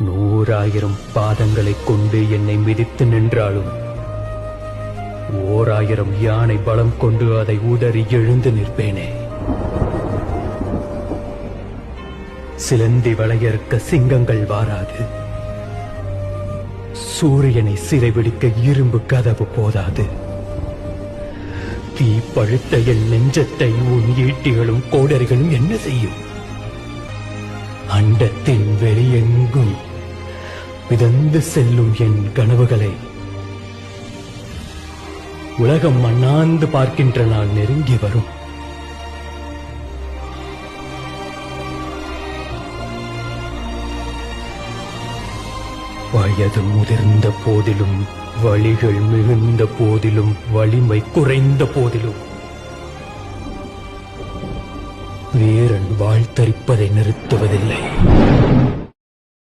100,000 பாதங்களைக் கொண்டு என்னை மிதித்து நின்றாலும் 1000 யானை பலம் கொண்டு அதை உதறி எழுந்து நிற்பேனே. சிலந்தி வளையறுக்க சிங்கங்கள் வாராது. சூரியனை சிறைபிடிக்க இரும்பு கதவு போதாது. தீ பழுத்த என் நெஞ்சத்தை உன் ஈட்டிகளும் கோடரிகளும் என்ன செய்யும்? அண்டத்தின் வெளியெங்கும் மிதந்து செல்லும் என் கனவுகளை உலகம் மண்ணாந்து பார்க்கின்ற நாள் நெருங்கி வரும். வயது முதிர்ந்த போதிலும், வழிகள் மிகுந்த போதிலும், வலிமை குறைந்த போதிலும் வீரன் வாழ்த்தரிப்பதை நிறுத்துவதில்லை.